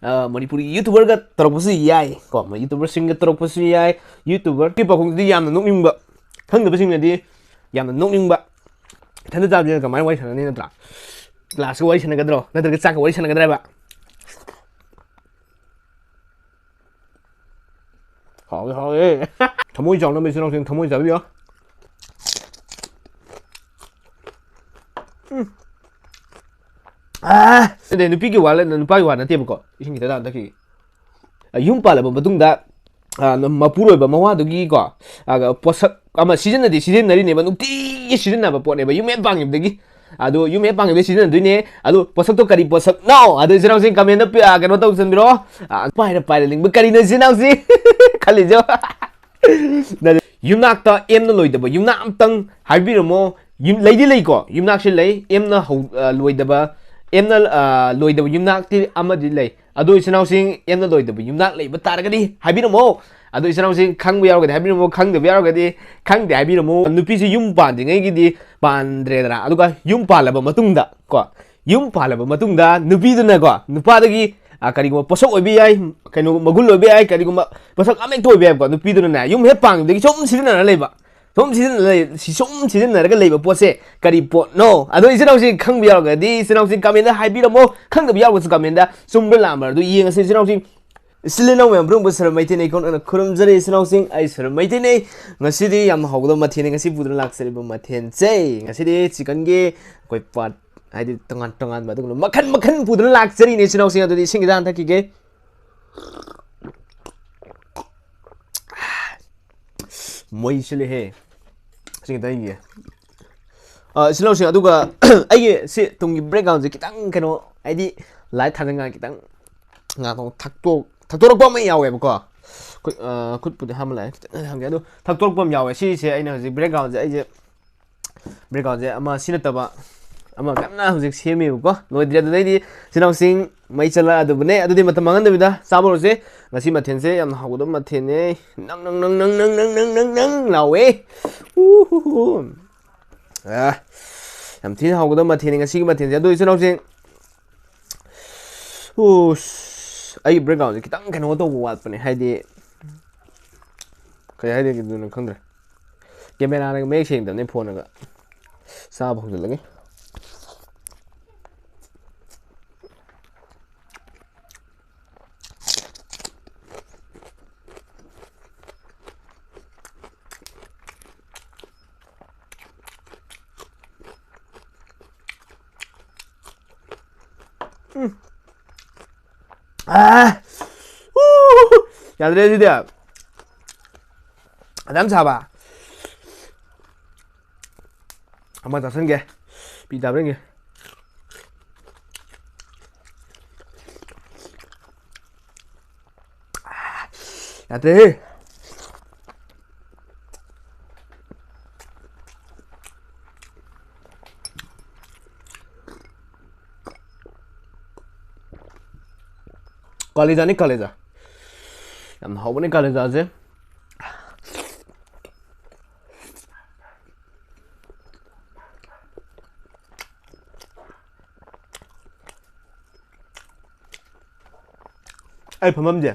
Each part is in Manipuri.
Manipuri YouTuber ga toropasu yai ko ma YouTuber sing ga toropasu yai YouTuber ki Pwkhong di yamna nokningba khangdaba sing di yamna nokningba thanda tabje ga mai wai sanani natra glass ga wai sanagadro natra ga chak ga wai sanagadra ba hawe hawe thamoi jong na me sinong sing thamoi jabi yo 근데 누피기 와는 누파기 와는 때부터 이신기 대단 딱히 융빨을 뭐 둥다 마푸로에 봐 마와도기 거 포석 아마 시즌나디 시즌나리네 봐 누티 시즌나 봐 포네 봐 유메 방입되기 아도 유메 방입 시즌 되네 아도 포석도 까리 포석 노 아도 지나우신 가면 뼈 그거 또 선비로 파이라 파이라 링 까리는 지나우시 칼리죠 융낙다 엠나 로이다 봐 융낙 암땅 하비르모 융 레이디 레이고 융낙실 레이 엠나 로이다 봐 emna loida yumnak ti amadi lay ado isanau sing emna loida yumnak lay bataragadi habiro mo ado isanau sing khang biar gadi habiro mo khang de biar gadi khang de habiro mo nupi si yum pan de ngai gidi pandre dara ado ka yum pala ba matungda ko yum pala ba matungda nupi duna ko nupa dagi kari ko posok obi ai kaino magul obi ai kari ko posok amek to obi ai ko nupi duna yum he pang de som sidina lay ba 좀 시즌 내가 레이버 보세 까리 보노 아도 이제나우시 강비야가디 이제나우시 가면다 하이비로 뭐 강비야고 가면다 좀블라마도 이행세 이제나우시 실레나우면 브롱부스를 메이테네 이건 그럼 저리 이제나우시 아이스를 메이테네 ngasi디 얌 하고도 마테네 ngasi 부드는 락스리브 마텐제 ngasi디 지간게 거의 팟 아이디 동안 마도 마칸 부드는 락스리 이제나우시 아도디 신기다 안타키게 moi sile he sing dai ye silo sing aduga ai si tungi background je kitang kano ai lai thananga kitang nga tong thaktorok ba mai yawe ko kut put ham lai hang adu thaktorok bam yawe si se ai na ji background je ai je background je ama sinataba ama kamna hujik semi ko loidria dai di sinong sing mai chala adu bne adu di matamangan da bida sabor se ngasi mathense yam hagodom mathene nang lawe yam thin hagodom mathene ngasi mathense adu sinong sing ai background kitang kano to wat pane haidi kai haidi ki dun khangdre camera na make sing da ne phone ga sa phong lagi 야, 그래, 남자봐. 한번 더 쓴게, 비다브는 게. 야, 돼. कलेजा नहीं कलेजा हम हो बने कलेजा से ai phẩm âm gì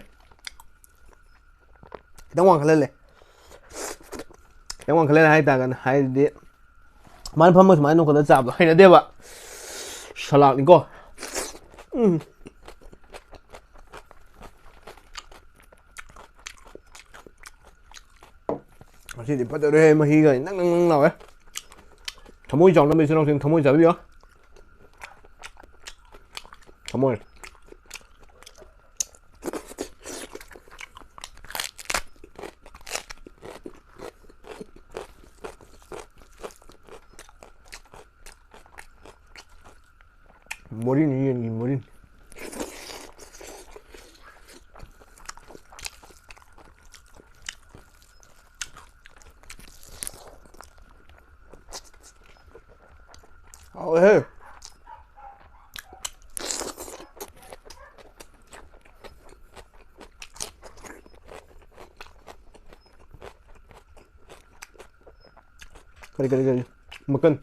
đóng hoàng lên đóng hoàng lên hai ta gần hai đi mà phẩm âm mà nó còn chạm hay là đẹp ạ salad đi cô thì bắt đầu đây mà hi rồi nắng nào ấy thằng môi tròn nó bị sao thằng môi chả biết thằng môi morin 해. 그래. 먹건.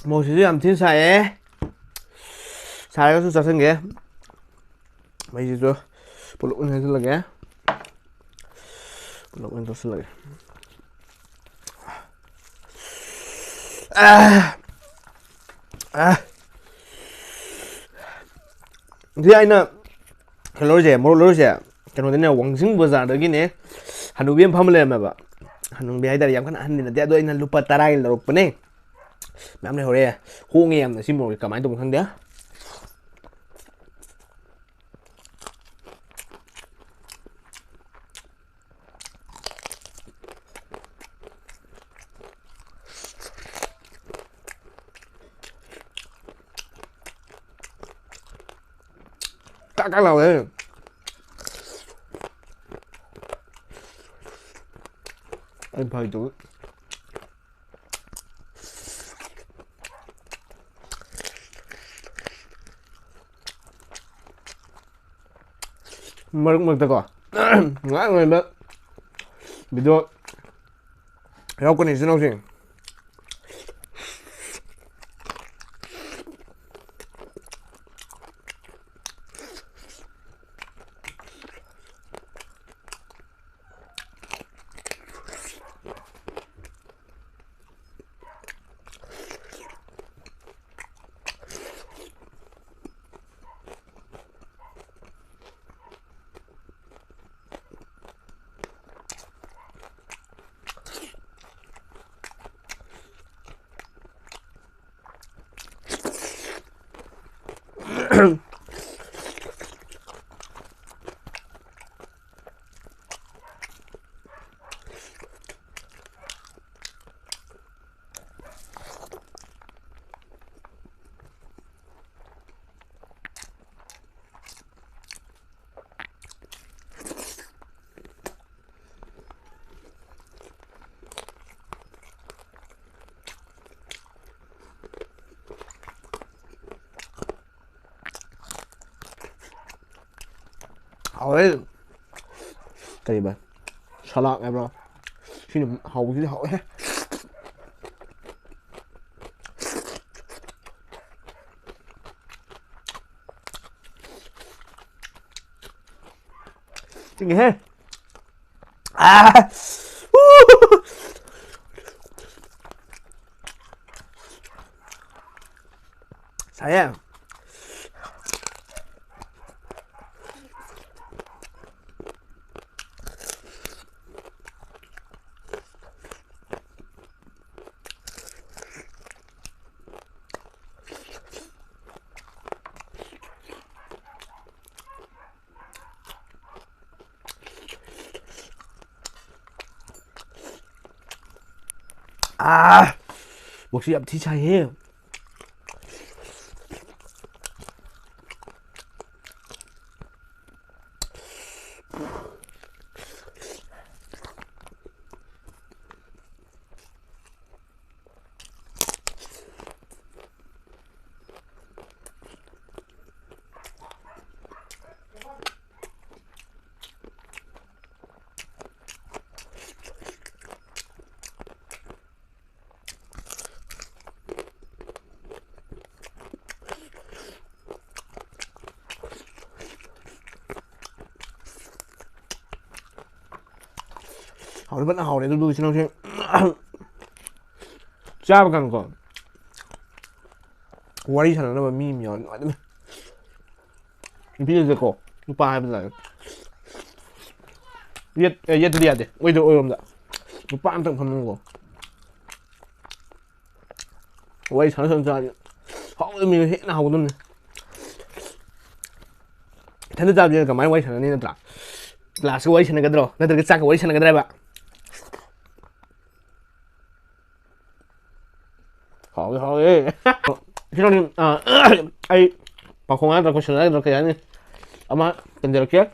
모시지 암튼 사에 사가 수 자선 게 마이지도 볼록은 해줄게 볼록은 더 쓸게 thì anh nè cái lối rẻ một lối rẻ cái nó thế nào quảng sinh vừa giả được cái này hắn nuôi biếng phàm lên mà bà hắn nuôi biếng đây là cái hắn này là đôi anh lupa tarai là rục này mà này hồi đây khu nghe em là xin một cái máy tung thằng đấy các lầu đấy anh phải chú mực ta có ngã người mà bị đốt theo con này xin đâu gì hỏi cái gì vậy salad em rồi xin hầu chứ hỏi cái gì hết saya 혹시 앞뒤 차이에요. hỏi vẫn là hỏi để tôi xin ông cha mà càng còn quá đi thằng nó mà mìm nhỏ nói đấy bây giờ cổ ba hai bây giờ biết biết tôi đi à đấy bây giờ ôi ông dạ ba ăn tận phần của quay sáng sớm ra họ mình hết nào luôn thế nó ra bây giờ cả máy quay sáng nên là số quay sáng cái đó nó từ cái xác quay sáng cái đấy bạn hỏi 형님 아이 방송 하다 보시나요 이렇게 하니 아마 근데 이렇게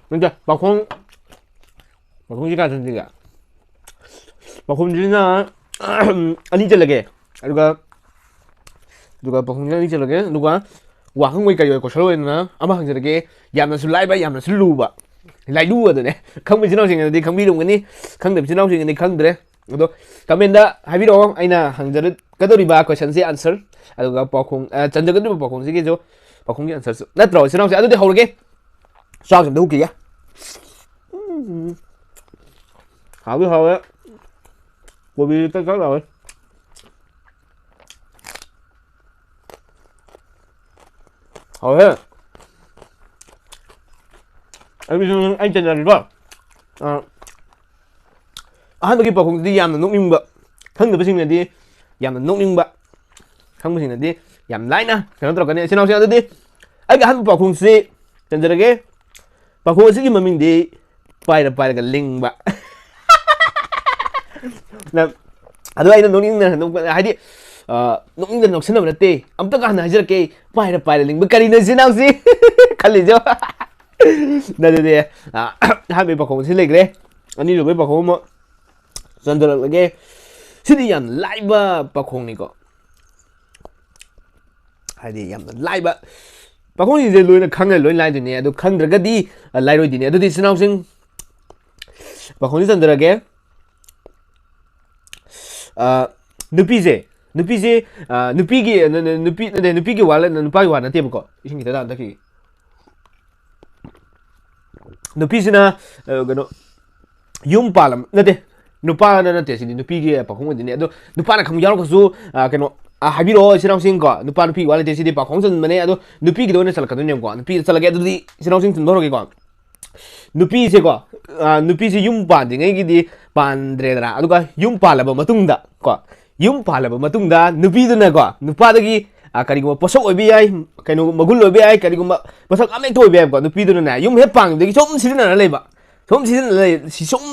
근데 방송지가 된지가 방송지나 아니 잘라게 누가 방송지나 아니 잘라게 누가 와 흥미 cái của số này ama hàng cái giảm là số like ba giảm là số lưu ba lại lưu rồi đấy không biết thế nào thì đi không biết đúng cái này không được thế nào thì đi không được đấy ꯑꯗꯣ ꯀꯃꯦꯟꯗ ꯍꯥꯏꯕꯤꯔꯛꯑꯣ ꯑꯩꯅ ꯍꯪꯖꯔꯛꯀꯗꯧꯔꯤꯕ ꯀꯣꯏꯁꯟꯁꯤ ꯑꯟꯁꯔ ꯑꯗꯨꯒ ꯄꯥꯎꯈꯣꯡ ꯆꯟꯖꯒꯗꯧꯔꯤꯕ ꯄꯥꯎꯈꯣꯡꯁꯤꯒꯤꯁꯨ ꯄꯥꯎꯈꯣꯡꯒꯤ ꯑꯟꯁꯔꯁꯨ ꯅꯠꯇ꯭ꯔꯣ ꯏꯆꯤꯟ ꯑꯗꯨꯗꯤ ꯍꯧꯔꯒꯦ ꯆꯥꯛ ꯑꯝꯇ ꯍꯨꯛꯈꯤꯒꯦ 하위 하위 고비 딱 나와 하위 여기서는 anh channel이라 아한국이 ꯄꯥꯎꯈꯣꯡꯗꯤ ꯌꯥꯝꯅ ꯅꯣꯛꯅꯤꯡꯕ ꯈꯪꯗꯕꯁꯤꯡꯅꯗꯤ ꯌꯥꯝꯅ ꯅꯣꯛꯅꯤꯡꯕ ꯈꯪꯕꯁꯤꯡꯅꯗꯤ ꯌꯥꯝ ꯂꯥꯏꯅ ꯀꯩꯅꯣ ꯇꯧꯔꯛꯀꯅꯤ ꯏꯆꯤꯟ ꯑꯗꯨꯗꯤ ꯑꯩꯒꯤ ꯑꯍꯥꯟꯕ ꯄꯥꯎꯈꯣꯡꯁꯤ ꯆꯟꯖꯔꯒꯦ ꯄꯥꯎꯈꯣꯡ ꯑꯁꯤꯒꯤ ꯃꯃꯤꯡꯗꯤ ꯄꯥꯏꯔ ꯄꯥꯏꯔꯒ ꯂꯤꯡꯕ ꯑꯗꯣ ꯑꯩꯅ ꯅꯣꯛꯅꯤꯡꯅ ꯍꯥꯏꯗꯤ ꯅꯣꯛꯅꯤꯡꯗ ꯅꯣꯛꯁꯟꯅꯕ ꯅꯠꯇꯦ ꯑꯝꯇ ꯍꯥꯟꯅ ꯍꯥꯏꯖꯔꯛꯀꯦ ꯄꯥꯏꯔ ꯄꯥꯏꯔ ꯂꯤꯡꯕ ꯀꯔꯤꯅꯣ ꯏꯆꯤꯟ ꯈꯜꯂꯤꯖꯣ ꯑꯗꯨꯗꯤ ꯑꯍꯥꯟꯕꯒꯤ ꯄꯥꯎꯈꯣꯡꯁꯤ ꯂꯩꯈ꯭ꯔꯦ ꯑꯅꯤꯁꯨꯕꯒꯤ ꯄꯥꯎꯈꯣꯡ ꯑꯃ ꯆꯟꯖꯔꯛꯂꯒꯦ ꯁꯤꯗꯤ ꯌꯥꯝ ꯂꯥꯏꯕ ꯄꯥꯎꯈꯣꯡꯅꯤꯀꯣ ꯍꯥꯏꯗꯤ ꯌꯥꯝꯅ ꯂꯥꯏꯕ ꯄꯥꯎꯈꯣꯡꯁꯤꯡꯁꯦ ꯂꯣꯏꯅ ꯈꯪꯉ ꯂꯣꯏꯅ ꯂꯥꯏꯗꯣꯏꯅꯦ ꯑꯗꯨ ꯈꯪꯗ꯭ꯔꯒꯗꯤ ꯂꯥꯏꯔꯣꯏꯗꯣꯏꯅꯦ ꯑꯗꯨꯗꯤ ꯏꯆꯤꯟ ꯄꯥꯎꯈꯣꯡꯁꯤ ꯆꯟꯖꯔꯒꯦ ꯅꯨꯄꯤꯁꯦ ꯅꯨꯄꯤꯒꯤ ꯋꯥ ꯅꯨꯄꯥꯒꯤ ꯋꯥ ꯅꯠꯇꯦꯕꯀꯣ ꯏꯁꯤꯡ ꯈꯤꯇ ꯊꯛꯈꯤꯒꯦ ꯅꯨꯄꯤꯁꯤꯅ ꯀꯩꯅꯣ ꯌꯨꯝ ꯄꯥꯜꯂꯝ ꯅꯠꯇꯦ ꯅꯨꯄꯥꯅ ꯅꯠꯇꯦ ꯁꯤꯗꯤ ꯅꯨꯄꯤꯒꯤ ꯄꯥꯎꯈꯣꯡ ꯑꯣꯏꯗꯣꯏꯅꯦ ꯑꯗꯣ ꯅꯨꯄꯥꯅ ꯈꯪꯕ ꯌꯥꯎꯔꯒꯁꯨ ꯀꯩꯅꯣ ꯍꯥꯏꯕꯤꯔꯛꯑꯣ ꯏꯆꯤꯟ ꯀꯣ ꯅꯨꯄꯥ ꯅꯨꯄꯤ ꯋꯥ ꯂꯩꯇꯦ ꯁꯤꯗꯤ ꯄꯥꯎꯈꯣꯡ ꯆꯟꯕꯅꯦ ꯑꯗꯣ ꯅꯨꯄꯤꯒꯤꯗ ꯑꯣꯏꯅ ꯆꯠꯂꯛꯀꯗꯣꯏꯅꯦꯕꯀꯣ ꯅꯨꯄꯤꯗ ꯆꯠꯂꯒꯦ ꯑꯗꯨꯗꯤ ꯏꯆꯤꯟ ꯆꯟꯕ ꯍꯧꯔꯒꯦꯀꯣ ꯅꯨꯄꯤꯁꯦꯀꯣ ꯅꯨꯄꯤꯁꯦ ꯌꯨꯝ ꯄꯥꯟꯗ꯭ꯔꯤꯉꯩꯒꯤꯗꯤ ꯄꯥꯟꯗ꯭ꯔꯦꯗꯅ ꯑꯗꯨꯒ ꯌꯨꯝ ꯄꯥꯜꯂꯕ ꯃꯇꯨꯡꯗ ꯀꯣ ꯌꯨꯝ ꯄꯥꯜꯂꯕ ꯃꯇꯨꯡꯗ ꯅꯨꯄꯤꯗꯨꯅꯀꯣ ꯅꯨꯄꯥꯗꯒꯤ ꯀꯔꯤꯒꯨꯝꯕ ꯄꯣꯠꯁꯛ ꯑꯣꯏꯕ ꯌꯥꯏ ꯀꯩꯅꯣ ꯃꯒꯨꯟ ꯑꯣꯏꯕ ꯌꯥꯏ ꯀꯔꯤꯒꯨꯝꯕ ꯄꯣꯠꯁꯛ ꯑꯃꯍꯦꯛꯇ ꯑꯣꯏꯕ ꯌꯥꯏꯕꯀꯣ ꯅꯨꯄꯤꯗꯨꯅꯅꯦ ꯌꯨꯝ ꯍꯦꯛ ꯄꯥꯟꯈꯤꯕꯗꯒꯤ ꯁꯨꯝ ꯁꯤꯖꯤꯟꯅꯔ ꯂꯩꯕ ꯁꯨꯝ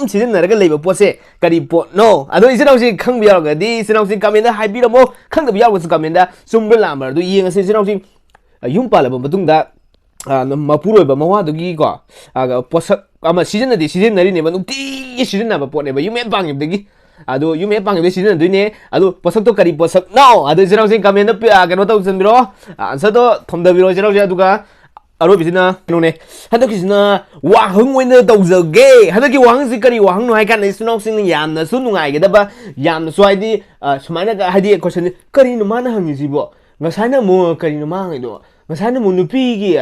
ꯁꯤꯖꯤꯟꯅꯔꯒ ꯂꯩꯕ ꯄꯣꯠꯁꯦ ꯀꯔꯤ ꯄꯣꯠꯅꯣ ꯑꯗꯣ ꯏꯆꯤꯟ ꯈꯪꯕ ꯌꯥꯎꯔꯒꯗꯤ ꯏꯆꯤꯟ ꯀꯃꯦꯟꯗ ꯍꯥꯏꯕꯤꯔꯝꯃꯣ ꯈꯪꯗꯕ ꯌꯥꯎꯔꯒꯁꯨ ꯀꯃꯦꯟꯗ ꯆꯨꯝꯕ꯭ꯔꯥ ꯂꯥꯟꯕ꯭ꯔꯥ ꯑꯗꯨ ꯌꯦꯡꯉꯁꯤ ꯏꯆꯤꯟ ꯌꯨꯝ ꯄꯥꯜꯂꯕ ꯃꯇꯨꯡꯗ ꯃꯄꯨꯔꯣꯏꯕ ꯃꯋꯥꯗꯨꯒꯤꯀꯣ ꯄꯣꯠꯁꯛ ꯑꯃ ꯁꯤꯖꯤꯟꯅꯔꯤꯅꯦꯕ ꯅꯨꯡꯇꯤꯒꯤ ꯁꯤꯖꯤꯟꯅꯕ ꯄꯣꯠꯅꯦꯕ ꯌꯨꯝ ꯍꯦꯛ ꯄꯥꯟꯈꯤꯕꯗꯒꯤ ꯑꯗꯣ ꯌꯨꯝ ꯍꯦꯛ ꯄꯥꯟꯈꯤꯕꯗꯒꯤ ꯁꯤꯖꯤꯟꯅꯗꯣꯏꯅꯦ ꯑꯗꯣ ꯄꯣꯠꯁꯛꯇꯣ ꯀꯔꯤ ꯄꯣꯠꯁꯛꯅꯣ ꯑꯗꯣ ꯏꯆꯤꯟ ꯀꯃꯦꯟꯗ ꯀꯩꯅꯣ ꯇꯧꯁꯟꯕꯤꯔꯣ ꯑꯟꯁꯔꯗꯣ ꯊꯝꯗꯕꯤꯔꯣ ꯏꯆꯤꯟ ꯑꯗꯨꯒ ꯑꯔꯣꯏꯕꯁꯤꯅ ꯀꯩꯅꯣꯅꯦ ꯍꯟꯗꯛꯀꯤꯁꯤꯅ ꯋꯥꯍꯪ ꯑꯣꯏꯅ ꯇꯧꯖꯒꯦ ꯍꯟꯗꯛꯀꯤ ꯋꯥꯍꯪꯁꯤ ꯀꯔꯤ ꯋꯥꯍꯪꯅꯣ ꯍꯥꯏ ꯀꯥꯟꯗ ꯏꯆꯤꯟꯁꯤꯡꯅ ꯌꯥꯝꯅꯁꯨ ꯅꯨꯡꯉꯥꯏꯒꯗꯕ ꯌꯥꯝꯅꯁꯨ ꯍꯥꯏꯗꯤ ꯁꯨꯃꯥꯏꯅ ꯍꯥꯏꯗꯤ ꯀꯣꯏꯁꯟꯁꯦ ꯀꯔꯤꯅꯣ ꯃꯥꯅ ꯍꯪꯉꯤꯁꯤꯕꯣ ꯉꯁꯥꯏꯅ ꯑꯃꯨꯛ ꯀꯔꯤꯅꯣ ꯃꯥ ꯍꯪꯉꯤꯗꯣ ꯉꯁꯥꯏꯅ ꯑꯃꯨꯛ ꯅꯨꯄꯤꯒꯤ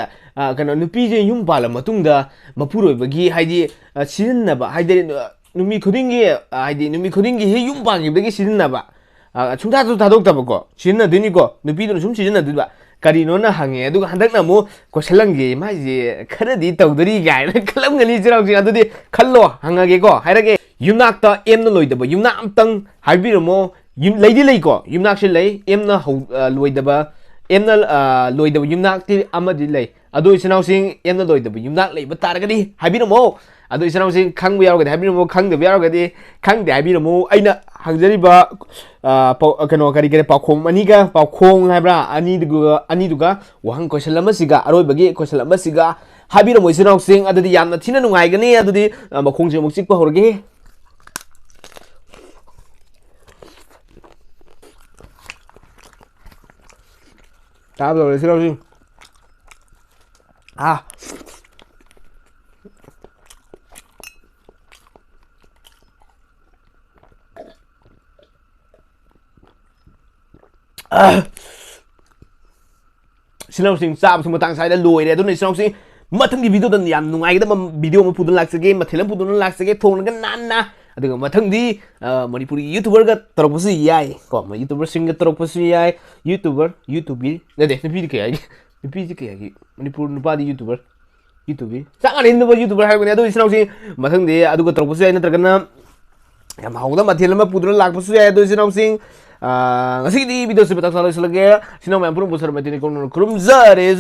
ꯀꯩꯅꯣ ꯅꯨꯄꯤꯁꯦ ꯌꯨꯝ ꯄꯥꯜꯂ ꯃꯇꯨꯡꯗ ꯃꯄꯨꯔꯣꯏꯕꯒꯤ ꯍꯥꯏꯗꯤ ꯁꯤꯖꯤꯟꯅꯕ ꯍꯥꯏꯗꯤ ꯅꯨꯃꯤꯠ ꯈꯨꯗꯤꯡꯒꯤ ꯍꯥꯏꯗꯤ ꯅꯨꯃꯤꯠ ꯈꯨꯗꯤꯡꯒꯤ ꯍꯦꯛ ꯌꯨꯝ ꯄꯥꯟꯈꯤꯕꯗꯒꯤ ꯁꯤꯖꯤꯟꯅꯕ ꯁꯨꯡꯊꯥꯁꯨ ꯊꯥꯗꯣꯛꯇꯕꯀꯣ ꯁꯤꯖꯤꯟꯅꯗꯣꯏꯅꯤꯀꯣ ꯅꯨꯄꯤꯗꯨꯅ ꯁꯨꯝ ꯁꯤꯖꯤꯟꯅꯗꯣꯏꯕ ꯀꯔꯤꯅꯣꯅ ꯍꯪꯉꯦ ꯑꯗꯨꯒ ꯍꯟꯗꯛꯅ ꯑꯃꯨꯛ ꯀꯣꯏꯁꯜꯂꯝꯒꯦ ꯃꯥꯏꯁꯦ ꯈꯔꯗꯤ ꯇꯧꯗꯣꯔꯤ ꯀꯥꯏꯅ ꯈꯜꯂꯝꯒꯅꯤ ꯏꯆꯤꯟ ꯑꯗꯨꯗꯤ ꯈꯜꯂꯣ ꯍꯪꯉꯒꯦꯀꯣ ꯍꯥꯏꯔꯒꯦ ꯌꯨꯝꯅꯥꯛꯇ ꯑꯦꯝꯅ ꯂꯣꯏꯗꯕ ꯌꯨꯝꯅꯥꯛ ꯑꯝꯇꯪ ꯍꯥꯏꯕꯤꯔꯝꯃꯣ ꯂꯩꯗꯤ ꯂꯩꯀꯣ ꯌꯨꯝꯅꯥꯛꯁꯤ ꯂꯩ ꯑꯦꯝꯅ ꯂꯣꯏꯗꯕ ꯑꯦꯝꯅ ꯂꯣꯏꯗꯕ ꯌꯨꯝꯅꯥꯛꯇꯤ ꯑꯃꯗꯤ ꯂꯩ ꯑꯗꯣ ꯏꯆꯤꯟꯁꯤꯡ ꯑꯦꯝꯅ ꯂꯣꯏꯗꯕ ꯌꯨꯝꯅꯥꯛ ꯂꯩꯕ ꯇꯥꯔꯒꯗꯤ ꯍꯥꯏꯕꯤꯔꯝꯃꯣ ꯑꯗꯣ ꯏꯆꯤꯟꯁꯤꯡ ꯈꯪꯕ ꯌꯥꯎꯔꯒꯗꯤ ꯍꯥꯏꯕꯤꯔꯝꯃꯣ ꯈꯪꯗꯕ ꯌꯥꯎꯔꯒꯗꯤ ꯈꯪꯗꯦ ꯍꯥꯏꯕꯤꯔꯝꯃꯣ ꯑꯩꯅ ꯍꯪꯖꯔꯤꯕ ꯀꯩꯅꯣ ꯀꯔꯤ ꯄꯥꯎꯈꯣꯡ ꯑꯅꯤꯒ ꯄꯥꯎꯈꯣꯡ ꯍꯥꯏꯕ꯭ꯔꯥ ꯑꯅꯤꯗꯨꯒ ꯋꯥꯍꯪ ꯀꯣꯏꯁꯟ ꯑꯃꯁꯤꯒ ꯑꯔꯣꯏꯕꯒꯤ ꯀꯣꯏꯁꯟ ꯑꯃꯁꯤꯒ ꯍꯥꯏꯕꯤꯔꯝꯃꯣ ꯏꯆꯤꯟꯁꯤꯡ ꯑꯗꯨꯗꯤ ꯌꯥꯝꯅ ꯊꯤꯅ ꯅꯨꯡꯉꯥꯏꯒꯅꯤ ꯑꯗꯨꯗꯤ ꯃꯈꯣꯡꯁꯦ ꯑꯃꯨꯛ ꯆꯤꯛꯄ ꯍꯧꯔꯒꯦ ꯇꯥꯕ ꯏꯆꯤꯟꯁꯤꯡ इचनाउसिंग चाबसु मतंग साइदा लोइरे अदुन इचनाउसिंग मथंगी वीडियो दन याम नुंगाइगदा वीडियो म पुदन लाक्सगे मथेलम पुदन लाक्सगे थोंगनगा नान्ना अदुगा मथंगदी मणिपुरी यूट्यूबर गा तरपसु याय को म यूट्यूबर सिंग तरपसु याय यूट्यूबी नदे नपी के याय नपी के याय मणिपुर नुपादी यूट्यूबी चांगाने नुबा यूट्यूबर हायगने अदु इचनाउसिंग मथंगदी अदुगा तरपसु याय नत्रगना याम हाउदा मथेलम पुदन लाक्सु याय अदु इचनाउसिंग ngasi di video sebentar salah selagi sinau mampur busur matini khurum jari